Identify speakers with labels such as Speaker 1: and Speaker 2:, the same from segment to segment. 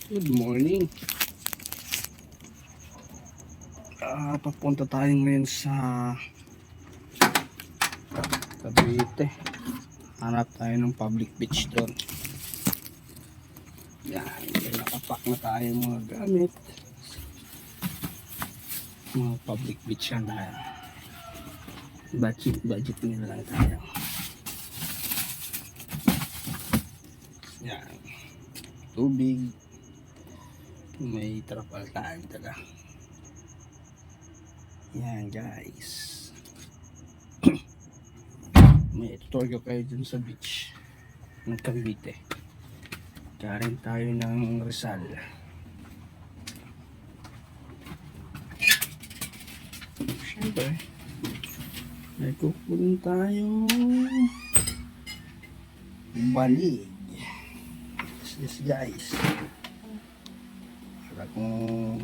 Speaker 1: Good morning. Papunta tayo ngayon sa Cavite. Hanap tayo ng public beach doon. Yan, nakapack na tayo mga gamit. Mga public beach yan tayo. Budget nila lang tayo. Yan. Tubig. May trapal tayo talaga. Yan guys. May tutor ko kayo dun sa beach ng Cavite. Karin tayo ng Rizal. Siyempre may kukunin tayong balig. This guys. Para kung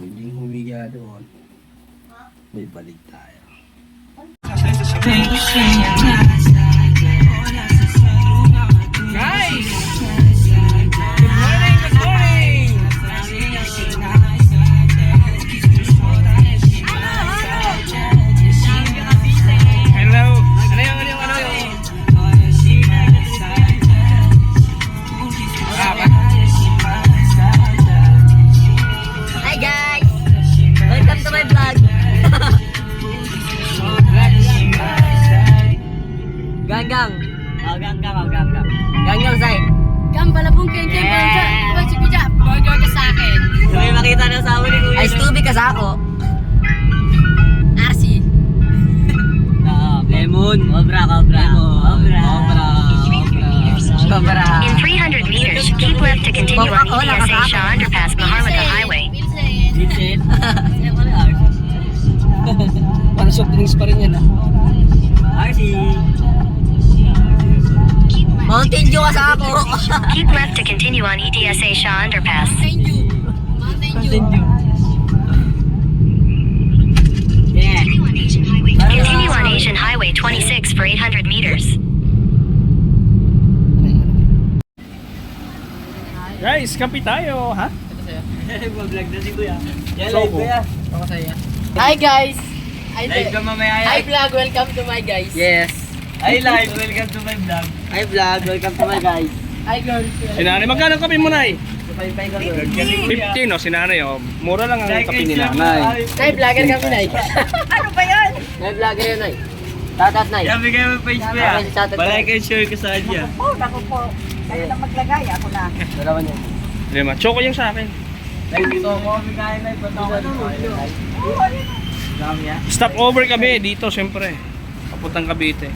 Speaker 1: hindi humiga doon, may balik tayo.
Speaker 2: Guys! Good morning! Good morning! Hello! Ano yung
Speaker 3: Hi guys! Welcome to my vlog! Ganggang! Ganggang side!
Speaker 4: Gang pala pong kenken pa siya. Oy, si Kuya, burger ka sa akin.
Speaker 3: May makita na sa amin ni Kuya. Ay, stubig ka sa ako.
Speaker 4: RC.
Speaker 3: Lemon. Cobra.
Speaker 5: In 300 meters, keep left to continue on EDSA Shaw Underpass, Maharlika Highway.
Speaker 3: Vincent.
Speaker 1: Para soft drinks pa rin yan
Speaker 3: RC. Mountain Dew ka sa ako.
Speaker 5: Keep left to continue on EDSA Shaw Underpass.
Speaker 4: Mountain Dew. Mountain Dew.
Speaker 3: Yeah.
Speaker 5: Continue on Asian Highway 26 for 800 meters.
Speaker 1: Guys, kape tayo, ha?
Speaker 3: Vlog na si Kuya.
Speaker 1: Live Kuya.
Speaker 4: Hi guys!
Speaker 3: Live ka mamaya.
Speaker 4: Hi vlog, welcome to my guys.
Speaker 3: Yes. Hi live, welcome to my vlog. Hi vlog, welcome to my guys.
Speaker 4: Hi girls.
Speaker 1: Sinanay, magkano kape mo, Nay?
Speaker 3: Sabay-bay ka girl.
Speaker 1: 15, no? Sinanay, oh. Mura lang ang kape ni Nanay.
Speaker 4: Nay, vlogger kami Nay.
Speaker 3: May vlogger yun ay. Tatat na
Speaker 2: Yan, bigay mo page mo yan. Balay kayo share ka sa kanya.
Speaker 3: Dalawa niya.
Speaker 1: Lima. Choco yung sa akin.
Speaker 2: Live ito mo, bigay na ipatawa. Dami yan.
Speaker 1: Stop over kami dito, syempre. Papuntang Cavite.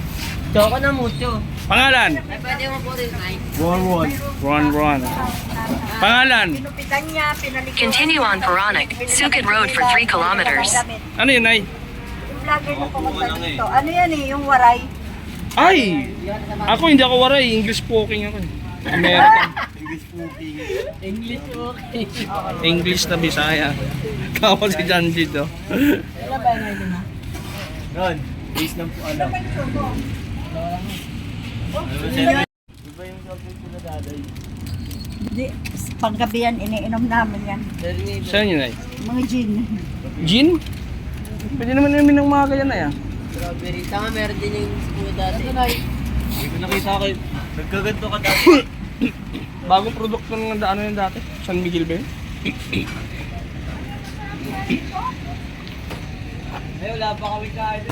Speaker 3: Choco na mucho.
Speaker 1: Pangalan?
Speaker 3: Ay, pwede mo po rin ay.
Speaker 1: Ron. Pangalan?
Speaker 5: Continue on Veronic, Sukid Road for 3 kilometers.
Speaker 1: Ano yun, Nay?
Speaker 6: Vlogger na pumunta dito. Ano yan yung waray?
Speaker 1: Ay! Ako hindi ako waray. English speaking ako. American.
Speaker 3: English okay.
Speaker 1: English na Bisaya. Kawa si Janji to.
Speaker 2: Ron, base ng ano.
Speaker 6: Hindi, panggabi yan, iniinom namin yan.
Speaker 1: Saan yun, Nay?
Speaker 6: Mga gin.
Speaker 1: Gin? Pwede naman namin ng mga ganyan na yan.
Speaker 3: Strawberry. Tama, meron din yung school dati.
Speaker 2: Hindi ko nakita kayo. Nagkaganto ka dati.
Speaker 1: Bagong produkto ng ano yun dati? San Miguel ba yun?
Speaker 2: Ay, wala pa kami kain.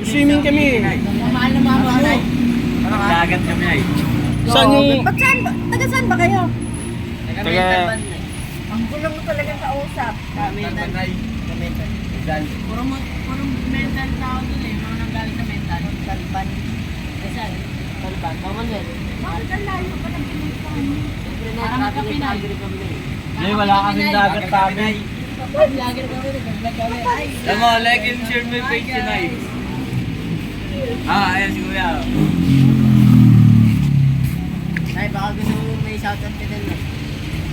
Speaker 1: Swimming kami.
Speaker 4: Mahal na mama mo.
Speaker 2: Dagat kami ay.
Speaker 1: Saan yung...
Speaker 6: Ba't saan ba? Taga saan ba kayo?
Speaker 1: Taga...
Speaker 6: Ang gulo mo talaga sa usap.
Speaker 3: Kamentan.
Speaker 4: Puro mental tao dun eh. Mga nanggaling sa mental.
Speaker 6: Talban.
Speaker 4: Rizal.
Speaker 3: Talban. Tama yan.
Speaker 6: Bakit ang layo ka ng pinunta?
Speaker 3: Siyempre na,
Speaker 4: Parang
Speaker 3: traffic
Speaker 4: Pinay.
Speaker 3: light kami na eh.
Speaker 2: Ay, wala kaming dagat kami.
Speaker 4: Vlogger kami. Nag-vlog kami. Ay.
Speaker 2: Alam mo, like and share my page tonight. Ayan si Kuya.
Speaker 3: Ay, baka gusto mo may shoutout ka din eh.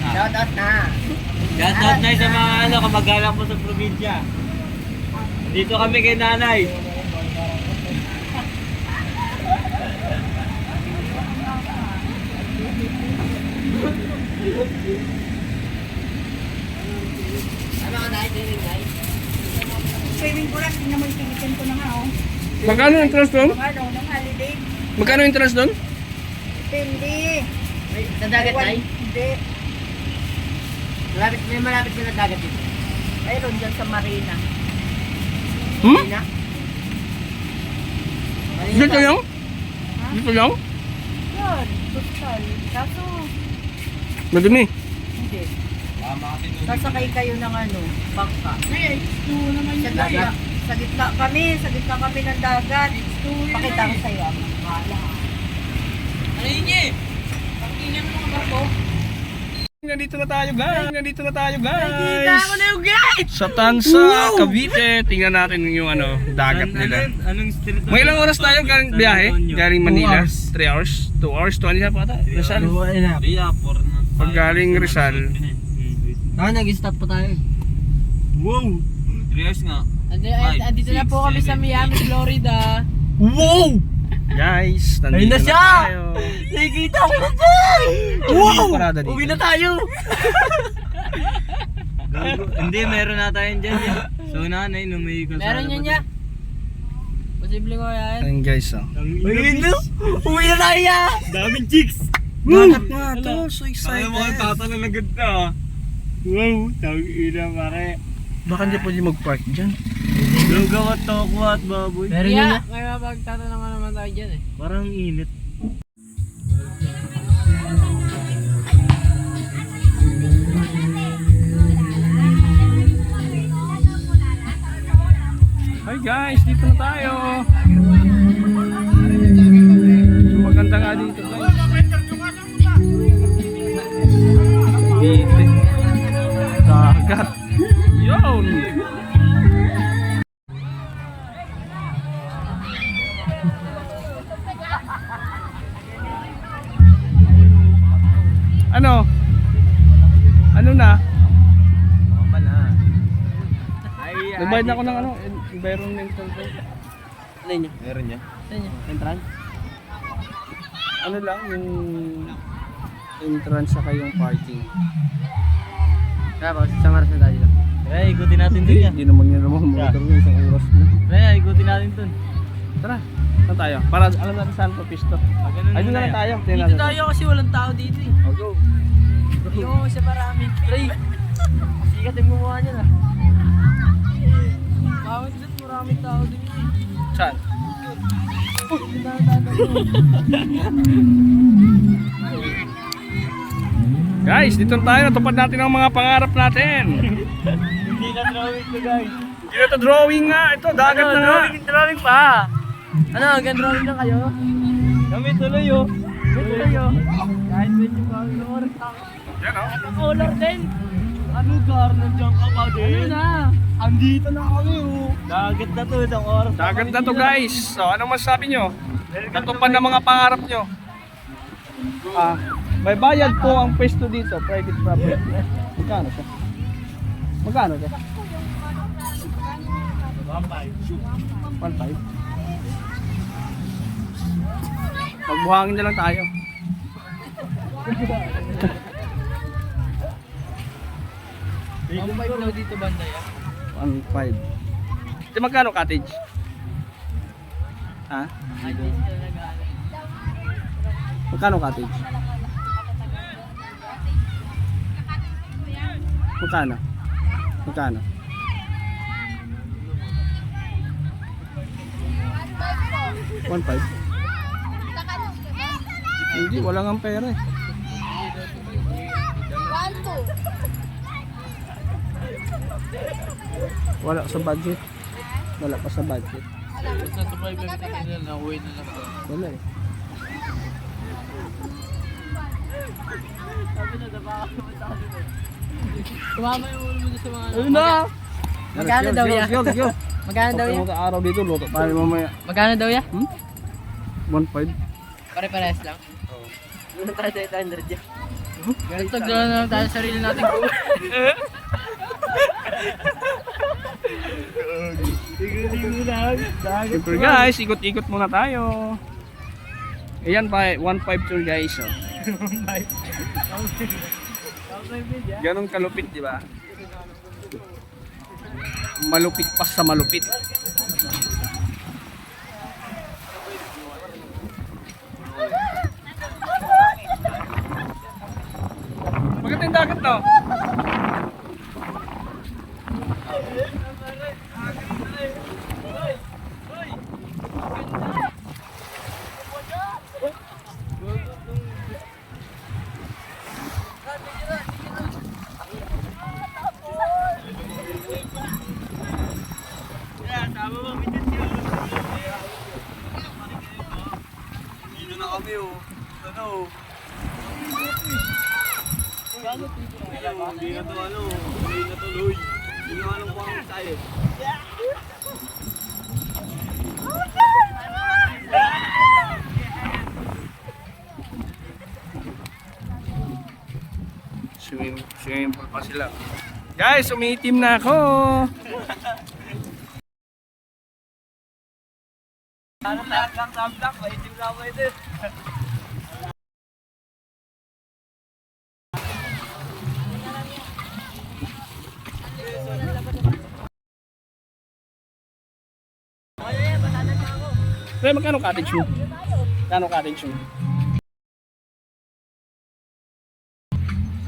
Speaker 3: Shoutout na.
Speaker 2: Shoutout na sa mga kamag-anak mo sa probinsya. Dito kami kay nanay.
Speaker 3: Tama ka dahil, swimming guys.
Speaker 6: Swimming ko lang, tingnan mo yung tinitin ko na nga, oh.
Speaker 1: Magkano yung interest doon?
Speaker 6: Ano, ng holiday.
Speaker 1: Magkano yung interest doon?
Speaker 6: Hindi.
Speaker 3: Sa dagat tayo?
Speaker 6: Hindi.
Speaker 3: Malapit na ng dagat dito.
Speaker 6: Mayroon dyan sa Marina.
Speaker 1: Hmm?
Speaker 3: Marina?
Speaker 1: Dito yung? Dito yung?
Speaker 6: Yan, total. Kaso,
Speaker 1: Madumi.
Speaker 6: hindi. Sasakay kayo ng ano, bangka.
Speaker 4: Eh, H2 naman
Speaker 6: Sa
Speaker 4: yun.
Speaker 6: dagat. Sa gitna kami ng dagat. Pakita ko sa'yo. Wala.
Speaker 4: Ano yun eh? Pakinggan mo mga barko.
Speaker 1: Nandito na tayo guys.
Speaker 4: Nakita ko na yung guys!
Speaker 1: Sa Tansa, Cavite. Tingnan natin yung ano, dagat nila.
Speaker 2: Anong street?
Speaker 1: May ilang oras tayo galing biyahe? Galing Manila? 3 hours? 2 hours? 20 na pa ata? Rizal?
Speaker 2: Iya, 4 na.
Speaker 1: Pag galing Rizal.
Speaker 3: Nag-stop pa tayo.
Speaker 2: Wow! 3 hours nga.
Speaker 4: Andito na po kami sa Miami, Florida.
Speaker 2: Wow!
Speaker 1: Guys, nandito
Speaker 2: Ayun na siya!
Speaker 1: tayo.
Speaker 2: Nakikita ko na dyan!
Speaker 1: Wow! Parada dito.
Speaker 2: Uwi na tayo! Hindi, meron na tayong dyan. So nanay, nung may kalsada
Speaker 4: Meron yun
Speaker 2: pa
Speaker 4: niya. Posible ko yan.
Speaker 1: Ayun guys, oh.
Speaker 2: Uwi na! Uwi na tayo! Daming chicks!
Speaker 1: Dagat nga to, so excited.
Speaker 2: Ayaw mo kang tata na ganda. Wow! Tawag ina pare.
Speaker 1: Baka hindi pwede mag-park dyan.
Speaker 2: Lugaw at toko at baboy.
Speaker 3: Meron yun na?
Speaker 4: May mapagtatanungan naman tayo dyan eh.
Speaker 2: Parang init.
Speaker 1: Hi guys, dito na tayo. Maganda nga dito guys. Dito. Dagat. Yun. Ano? Ano na?
Speaker 2: Mama na.
Speaker 1: Nagbayad na ako ng ano, environmental fee.
Speaker 3: Ano yun?
Speaker 2: Meron niya?
Speaker 3: Entrance?
Speaker 1: Ano lang, yung entrance saka yung parking.
Speaker 3: Tapos, isang oras na tayo dito.
Speaker 2: Kaya ikutin natin dun yan.
Speaker 1: Hindi naman yun naman, motor na isang oras na.
Speaker 2: Kaya ikutin natin dun.
Speaker 1: Tara, saan tayo? Para alam natin saan pa pisto. Ay, doon na lang tayo. Tingnan
Speaker 4: Dito
Speaker 1: natin.
Speaker 4: tayo kasi walang tao dito eh.
Speaker 1: Oh, go.
Speaker 4: Yung sa maraming play.
Speaker 3: Sikat yung gumawa niya na.
Speaker 4: Bakit dito maraming tao dito eh.
Speaker 1: Saan? Guys, dito tayo. Natupad natin ang mga pangarap natin.
Speaker 2: Hindi na drawing to guys.
Speaker 1: Hindi na ito drawing nga. Ito, dagat na nga.
Speaker 2: Drawing pa.
Speaker 3: Ano, hanggang drawing lang kayo?
Speaker 2: Kami tuloy oh.
Speaker 3: Tuloy yun.
Speaker 2: Kahit medyo color.
Speaker 1: Yan o.
Speaker 2: Color din. Ano gar? Nandiyan ka pa din? Ano na? Andito na kami oh. Dagat na to, isang oras.
Speaker 1: Dagat na to guys. So, ano masasabi nyo? Natupad na mga pangarap nyo. May bayad po ang pwesto dito, private property. Magkano siya? Magkano siya? 1.5. Magbuhangin na lang tayo.
Speaker 4: Ang bike daw dito banda yan.
Speaker 1: 1.5. Di magkano cottage? Ha? Magkano cottage? Magkano? Magkano? $1.5? Hindi, wala nga pera eh. Wala sa budget. Wala pa sa budget.
Speaker 4: Sa Dubai lang tingin na uwi na lang.
Speaker 1: Wala eh.
Speaker 4: Tumama yung ulo mo dun sa mga
Speaker 1: Ayun na!
Speaker 3: Magkano daw yan?
Speaker 1: Let's go.
Speaker 3: Magkano daw yan?
Speaker 1: Pagka araw dito, luto tayo mamaya.
Speaker 3: Magkano daw yan?
Speaker 1: 1.5.
Speaker 3: Pare-parehas lang? Oo. Ano tayo sa 800 yan?
Speaker 4: Ganito gano'n na lang tayo sa sarili natin.
Speaker 1: Siyempre guys, ikot-ikot muna tayo. Ayan pa, 1.5 tour guys. Oh. Ganong kalupit, di ba? Malupit pa sa malupit. Magandang dagat, no?
Speaker 2: Dito na kami oh. Ano? Hindi na to ano. Hindi na tuloy. Hindi na alam kung anong tayo.
Speaker 1: Swimming pool pa sila. Guys, umiitim na ako.
Speaker 2: Ano tak, maitim na ako ito.
Speaker 1: Pre, magkano cottage mo? Magkano cottage mo?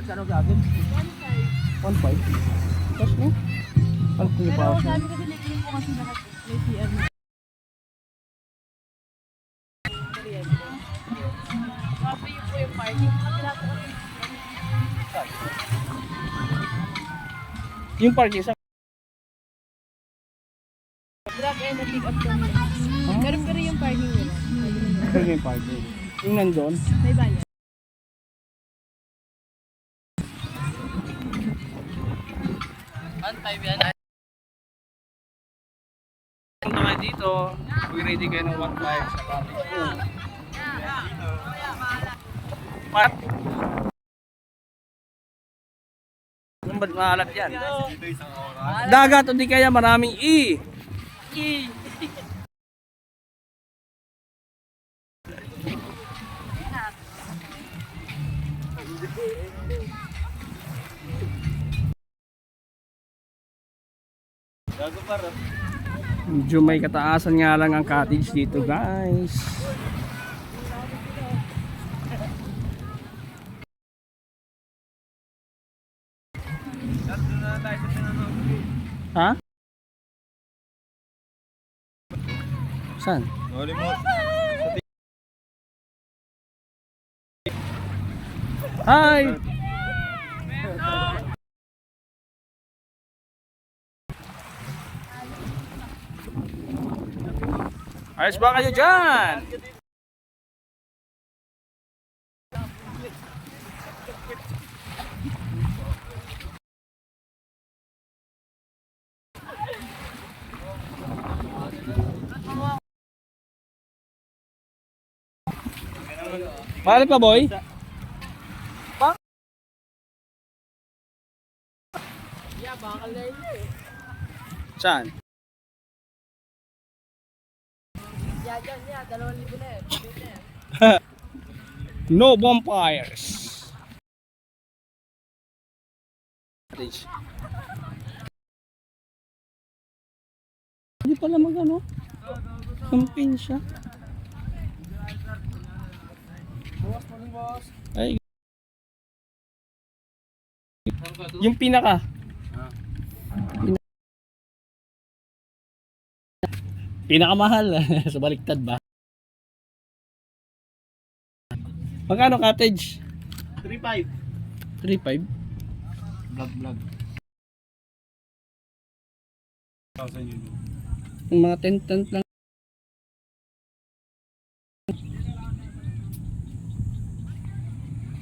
Speaker 1: Magkano cottage? 1.5. Tapos mo? Ano ko yung pa siya?
Speaker 6: Sabi ko sinikin ko kasi lahat may CR na. Sabi yun po yung parking. Kapila ko kami.
Speaker 1: Yung parking sa...
Speaker 6: Drag and pick up kami. Pero yung parking nila.
Speaker 1: Ito yung parking. Yung nandun.
Speaker 6: May bayan.
Speaker 1: Punta kayo dito. Mag-ready kayo ng 1.5 sa cottage mo. Pat! Ang ba't maalat yan? Dagat o di kaya maraming E.
Speaker 2: Gago para.
Speaker 1: Medyo may kataasan nga lang ang cottage dito, guys. Ha? Saan?
Speaker 2: Huli mo.
Speaker 1: Hi! Ayos ba kayo dyan? Mahal pa, boy? Saan? No vampires. Hindi pala mag-ano. Campaign siya. Ay. Yung pinaka. Pinakamahal sa baliktad ba? Magkano cottage?
Speaker 2: 3.5.
Speaker 1: 3.5.
Speaker 2: Vlog. 1,000 yun.
Speaker 1: Yung mga tent lang.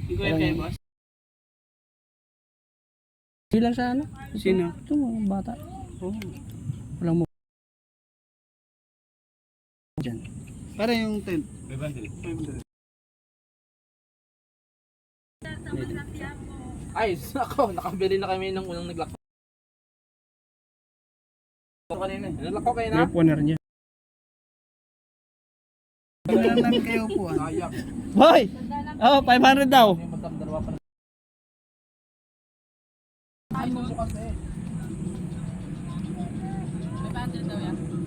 Speaker 2: Hindi ko yung kay boss.
Speaker 1: Bilang sa ano?
Speaker 2: Sino?
Speaker 1: Ito mga bata. Oh. Walang mo. Diyan.
Speaker 2: Para yung tent. 500.
Speaker 4: Ay, ako, nakabili na kami ng unang naglako. Kanina, naglako kayo na?
Speaker 1: May puner niya.
Speaker 2: Kailangan kayo po.
Speaker 1: Boy! Oh, 500 daw.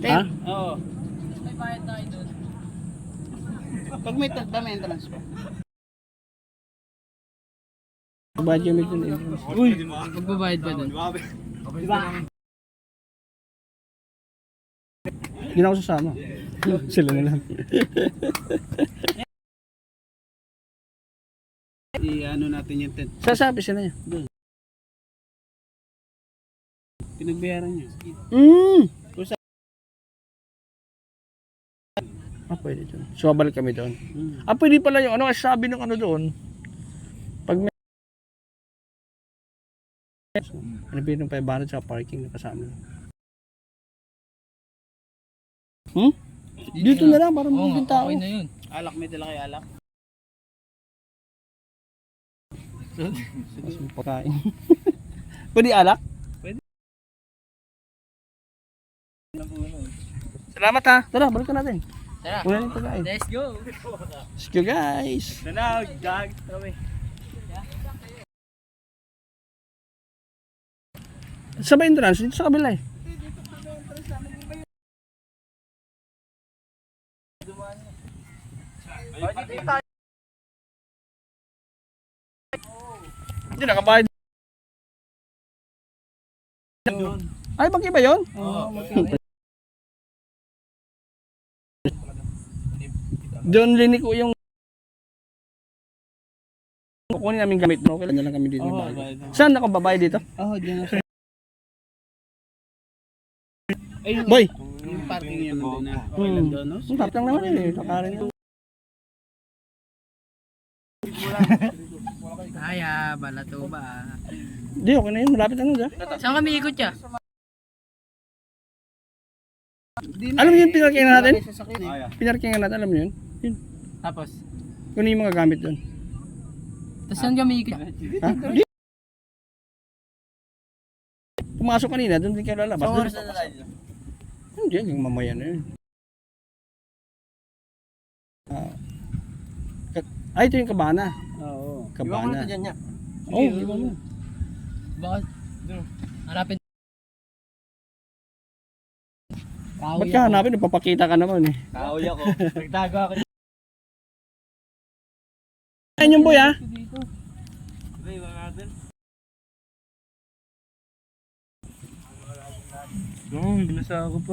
Speaker 1: Ha?
Speaker 2: Oo.
Speaker 4: May bayad tayo doon.
Speaker 1: Pag may entrance pa. Budget may entrance.
Speaker 2: Uy!
Speaker 4: Magbabayad pa doon.
Speaker 1: Hindi na ako sasama. Sila na lang.
Speaker 2: I-ano natin yung tent.
Speaker 1: Sasabi sila niya.
Speaker 2: Pinagbayaran niyo.
Speaker 1: Pwede doon. So, balik kami doon. Pwede pala yung ano, kasi sabi ng ano doon. Pag may... Ano ba yung 500 sa parking na kasama? Dito na lang, para magiging tao.
Speaker 4: Okay na yun.
Speaker 2: Alak, may dala kayo alak.
Speaker 1: Mas may pagkain. Pwede alak?
Speaker 2: Pwede.
Speaker 1: Salamat ha. Tara, balik ka natin.
Speaker 4: Tara.
Speaker 1: Wala nang pagkain.
Speaker 4: Let's go.
Speaker 1: Let's go guys.
Speaker 2: Nanag, jag, kami.
Speaker 1: Sa ba entrance? Dito sa kabila eh. Hindi nakabayad. Ay, mag-iba yun? Doon linik ko yung kukunin namin gamit mo. Kailan na lang kami dito. Saan ako babayad dito?
Speaker 2: Diyan na. Ayun,
Speaker 1: Boy!
Speaker 2: yung parking yun nandun na. Okay lang doon, no?
Speaker 1: Ang tapang naman yun eh. Kakarin yun.
Speaker 4: Balato ba?
Speaker 1: Hindi, okay na yun. Malapit na nun dyan.
Speaker 4: Saan kami ikot siya?
Speaker 1: Alam mo yung pinarkingan natin? Pinarkingan natin, alam mo yun? Yun.
Speaker 4: Tapos?
Speaker 1: Kunin yung mga gamit doon.
Speaker 4: Tapos saan kami ikot?
Speaker 1: Ha? Hindi. Pumasok kanina, doon din kayo lalabas.
Speaker 4: Oras na tayo.
Speaker 1: Hindi, yung mamaya na yun. Ito yung kabana.
Speaker 2: Oo.
Speaker 1: Kabana.
Speaker 3: Dyan niya.
Speaker 1: Oo, di ba mo?
Speaker 4: Bakit? Hanapin.
Speaker 1: Ba't ka hanapin? Nagpapakita ka naman eh.
Speaker 2: Kaoy ako. Nagtago ako.
Speaker 1: Ayan yung boy ha?
Speaker 2: Hindi, iwan natin. Binasa ako pa.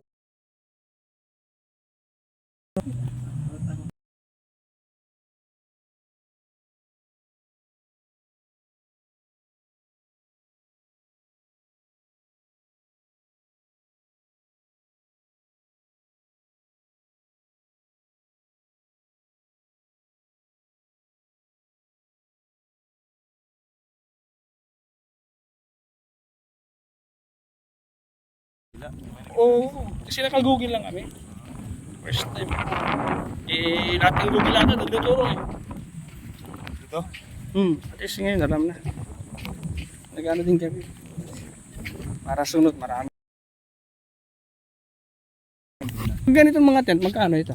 Speaker 1: Oo, kasi naka-google lang kami. First time. Eh, lahat ng google natin, nagtuturo eh.
Speaker 2: Ito?
Speaker 1: At least ngayon, alam na. Nag-ano din kami. Para sunod, marami. Ganitong mga tent, magkano ito?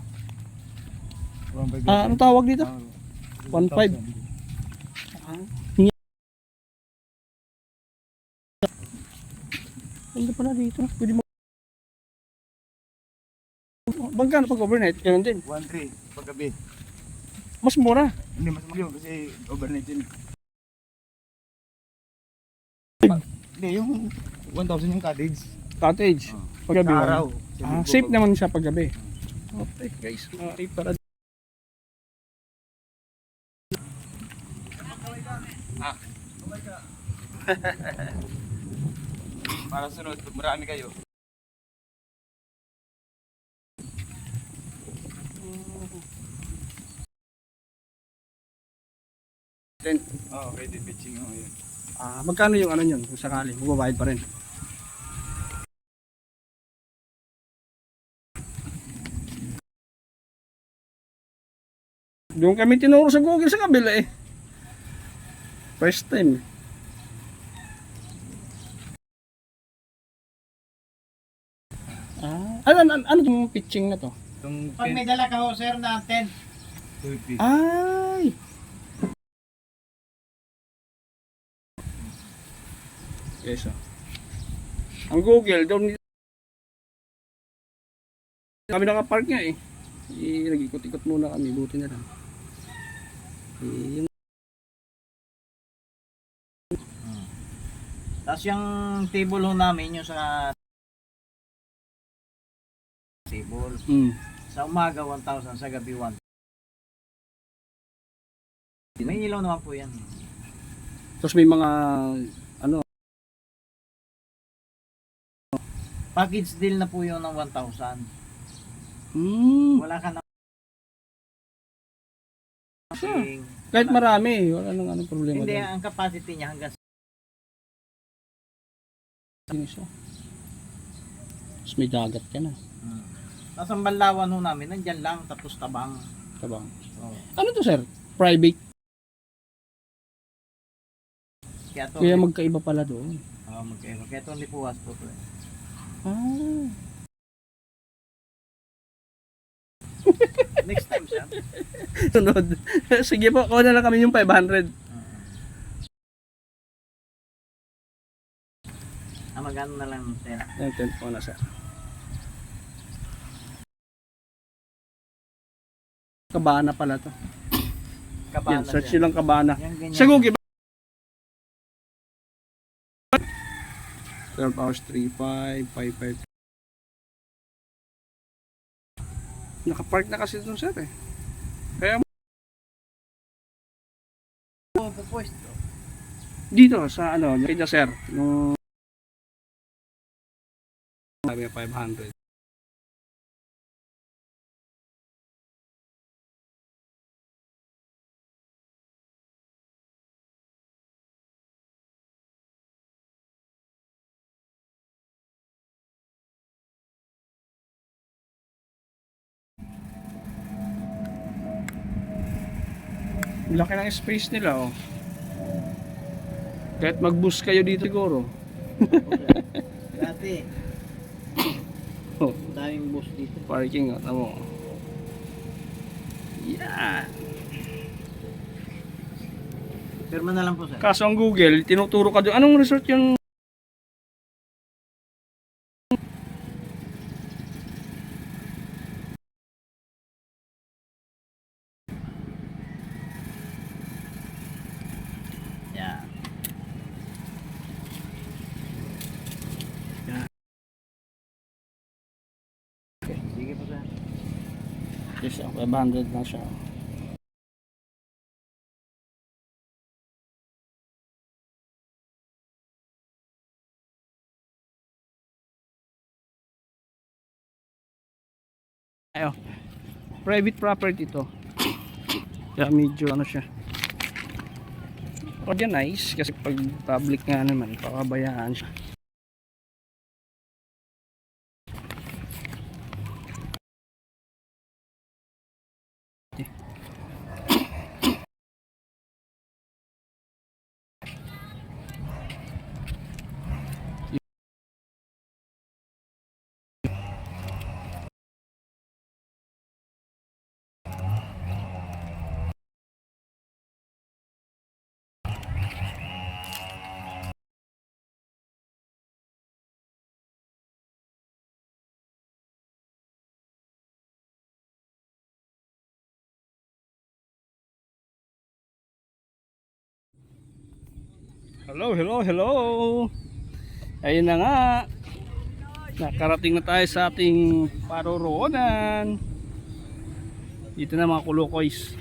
Speaker 1: Anong tawag dito? 1.5. Ganda pala dito. Pwede mo. Magkano pag overnight? Ganun din.
Speaker 2: 1.3 paggabi.
Speaker 1: Mas mura.
Speaker 2: Hindi, mas magyo kasi overnight yun. Hindi, yung 1,000 yung cottage.
Speaker 1: Cottage. Paggabi.
Speaker 2: Sa araw.
Speaker 1: Safe naman siya paggabi. Okay guys, mga para.
Speaker 2: Para sunod, marami kayo.
Speaker 1: Tent.
Speaker 2: Oo, pwede pitching mo yun.
Speaker 1: Magkano yung ano yun kung sakali? Magbabayad pa rin. Doon kami tinuro sa Google sa kabila eh. First time. Ano yung pitching na to?
Speaker 3: Pag may dala ka ho, sir, na tent.
Speaker 2: 250.
Speaker 1: Ay! Yes, oh. Ang Google, doon kami nakapark nga eh. Nag-ikot-ikot muna kami, buti na lang. Yung
Speaker 3: Tapos yung table ho namin, yung sa table. Sa umaga 1,000, sa gabi 1,000. May ilaw naman po yan.
Speaker 1: Tapos may mga ano,
Speaker 3: Package deal na po yun ng 1,000. Wala ka na.
Speaker 1: kahit marami, wala nang anong problema
Speaker 3: Hindi,
Speaker 1: doon.
Speaker 3: ang capacity niya hanggang
Speaker 1: Siya. Tapos may dagat ka na.
Speaker 3: Tapos ang banlawan ho namin, nandyan lang, tapos tabang.
Speaker 1: Tabang.
Speaker 3: Oh.
Speaker 1: Ano to sir? Private?
Speaker 3: Kaya to,
Speaker 1: Kaya magkaiba pala doon.
Speaker 3: magkaiba. Kaya to, hindi po was po to eh.
Speaker 1: Ah.
Speaker 3: Next time siya.
Speaker 1: Sunod. Sige po, kuha na lang kami yung 500.
Speaker 3: Magano na lang 10.
Speaker 1: Yung 10 po na sir. Kabana pala to. Yan, search nyo lang Kabana.
Speaker 3: Yan, ganyan.
Speaker 1: Sa Google. 12 hours, 3.5, 5.5. Nakapark na kasi dun sir eh. Kaya
Speaker 3: Pupwesto.
Speaker 1: dito sa ano, kaya sir, nung sabi 500. Laki ng space nila oh. Kahit mag-bus kayo dito siguro.
Speaker 3: Dati,
Speaker 1: Oh,
Speaker 3: daming bus dito.
Speaker 1: parking oh, tamo. Yeah.
Speaker 3: Pirma na lang po sir.
Speaker 1: Kaso ang Google, tinuturo ka doon. Anong resort yung
Speaker 3: Yeah. Sige po sir.
Speaker 1: yes, 500 na siya. Ayo. Private property to. Kaya medyo ano siya. Organized kasi pag public nga naman, pakabayaan siya. Hello, hello, hello. Ayun na nga. Nakarating na tayo sa ating paroroonan. Dito na mga kulukoys.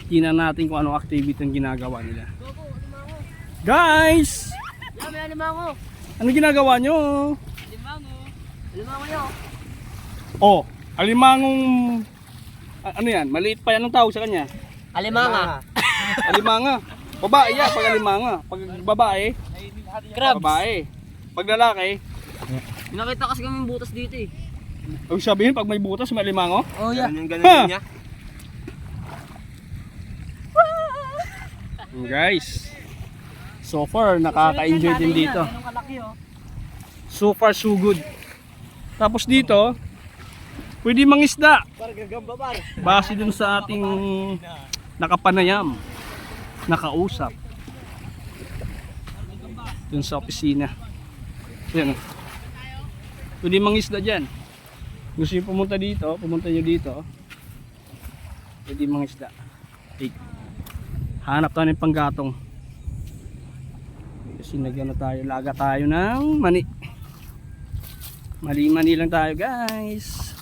Speaker 1: Tingnan natin kung anong activity ang ginagawa nila. Guys!
Speaker 4: May alimango.
Speaker 1: Ano ginagawa nyo?
Speaker 4: Alimango nyo.
Speaker 1: Oh, alimangong ano yan? Maliit pa yan. Anong tawag sa kanya?
Speaker 4: Alimanga.
Speaker 1: Alimanga. Babae yan pag alimanga. Pag babae,
Speaker 4: Crabs.
Speaker 1: babae. Pag lalaki,
Speaker 4: Nakita kasi kami butas dito eh.
Speaker 1: ang sabihin pag may butas may alimango.
Speaker 4: Oh yeah.
Speaker 1: Ha! Guys, so far nakaka-enjoy din dito.
Speaker 4: Ganun kalaki oh.
Speaker 1: So far so good. Tapos dito, pwede mangisda. Base dun sa ating nakapanayam, nakausap. dun sa opisina. Yan. Pwede mangisda dyan. Gusto nyo pumunta dito, pumunta nyo dito. Pwede mangisda. Hanap tayo ng panggatong. Kasi laga tayo ng mani. Mani lang tayo guys.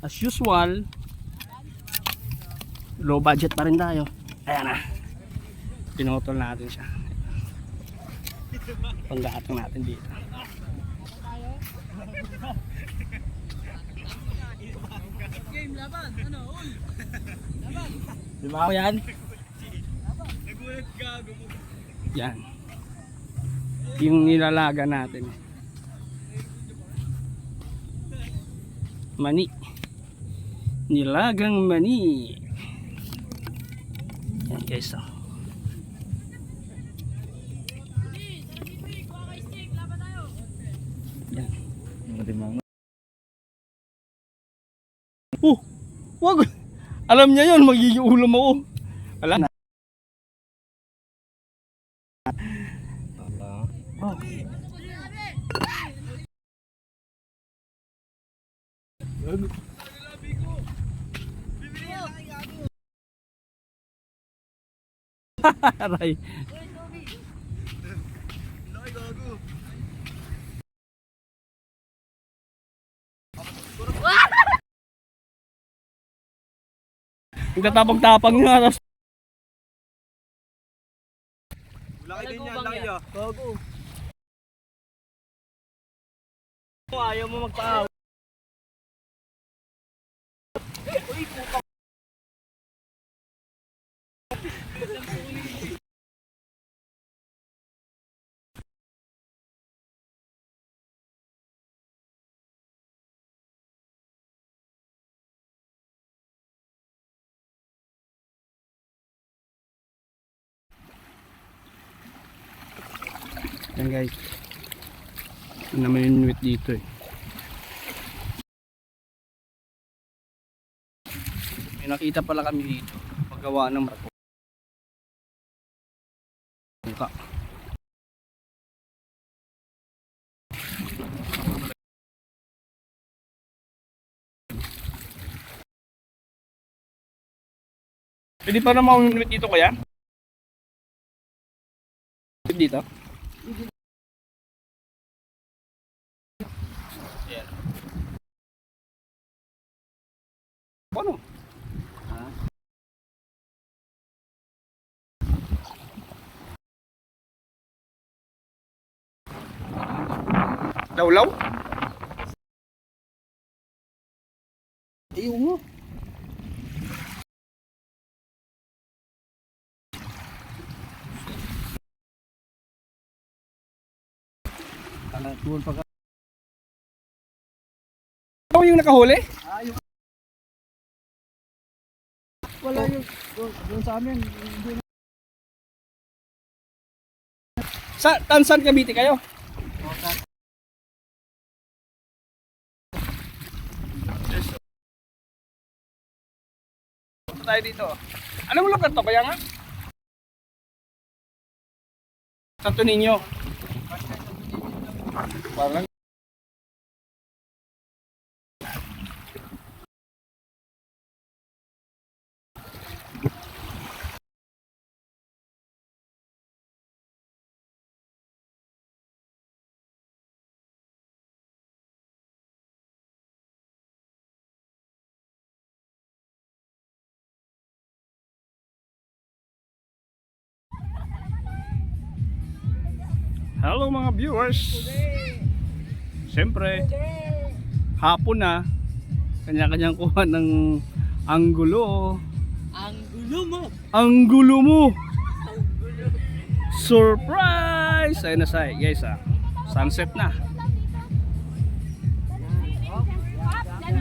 Speaker 1: As usual, low budget pa rin tayo. Ayan na. Pinutol natin siya. Panggatong natin dito. Diba ako yan? Yan. Yung nilalaga natin. Mani. Nilagang mani. Yan guys. Oh. Yan. Wag. Alam niya yun, magiging ulam ako. Wala na. Aray. Ang tatapang-tapang nga.
Speaker 2: Laki din yan, laki yan. Bago. Ayaw mo magpaaw.
Speaker 1: Yan guys. Yun naman yung nuwit dito eh. May nakita pala kami dito. Paggawa ng marko. Buka. Pwede pa naman yung nuwit dito kaya? Dito? Ayan. Ano? Lawlaw? Ayaw mo.
Speaker 3: Tuwal pa ka.
Speaker 1: Ikaw yung nakahuli?
Speaker 3: Wala yung doon sa amin.
Speaker 1: Sa Tansan, Cavite kayo? Tayo dito. Anong lugar to? Kaya nga? Santo Niño. Parang hello mga viewers. Siyempre, hapon na. Kanya-kanyang kuha ng anggulo. Anggulo mo. Surprise! Ayun na say, guys ah. Sunset na.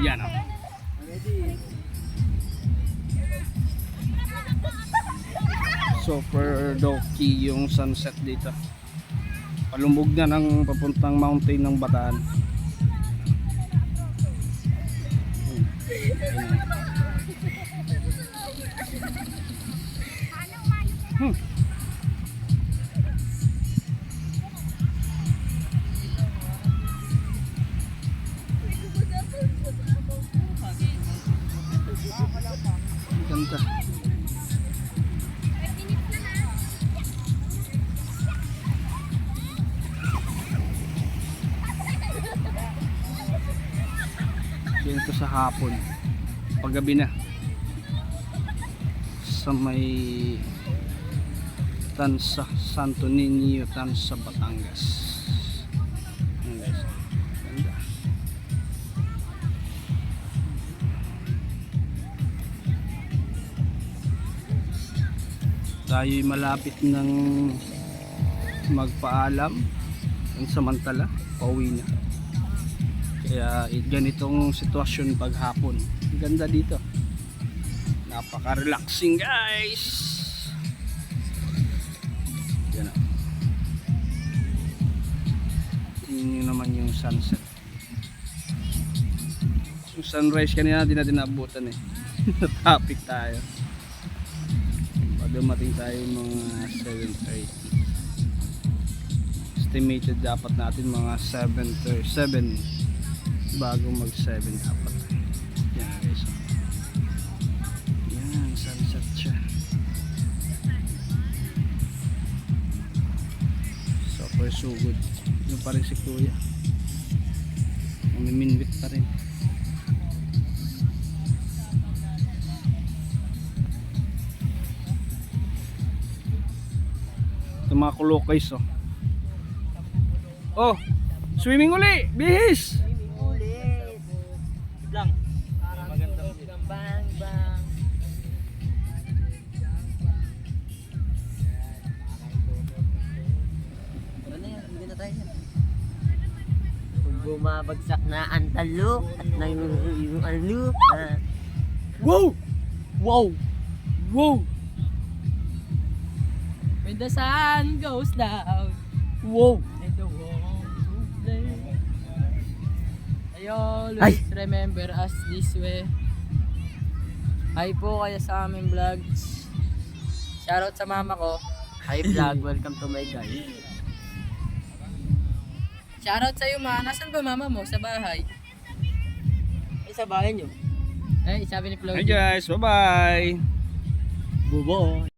Speaker 1: Yan ah. Super doki yung sunset dito. Palumog na ng papuntang mountain ng Bataan. pupunta. Ganito sa hapon. Paggabi na. Sa may Tansa, Santo Niño, Tansa, Batangas. Ayan guys. Ganda. Tayo'y malapit ng magpaalam. Ang samantala, pauwi na. Kaya ganitong sitwasyon paghapon. Ang ganda dito. Napaka-relaxing guys. Yan o. Tingnan nyo naman yung sunset. Yung sunrise kanina di natin naabutan eh. Topic tayo. Dumating tayo mga 7:30. Estimated dapat natin mga 7 bago mag 7 dapat. Yan guys. Yan, sunset siya. Super sugod. Yung pa rin si kuya. Umiminwit pa rin. Ito mga kulokays oh. Oh, swimming uli, bihis.
Speaker 2: Lang.
Speaker 4: Bang, bang. Kung bumabagsak na ang talo at yung alo.
Speaker 1: Wow! Wow! Wow!
Speaker 4: When the sun goes down
Speaker 1: Wow!
Speaker 4: and the walls to play, I always remember us this way. Hi po kayo sa aming vlogs. Shoutout sa mama ko. Hi vlog, welcome to my guys. Shoutout sa iyo ma. Nasaan ba mama mo? Sa bahay?
Speaker 2: Sa bahay nyo.
Speaker 4: Eh, sabi ni Chloe.
Speaker 1: Hi guys, bye-bye!
Speaker 2: Bubo.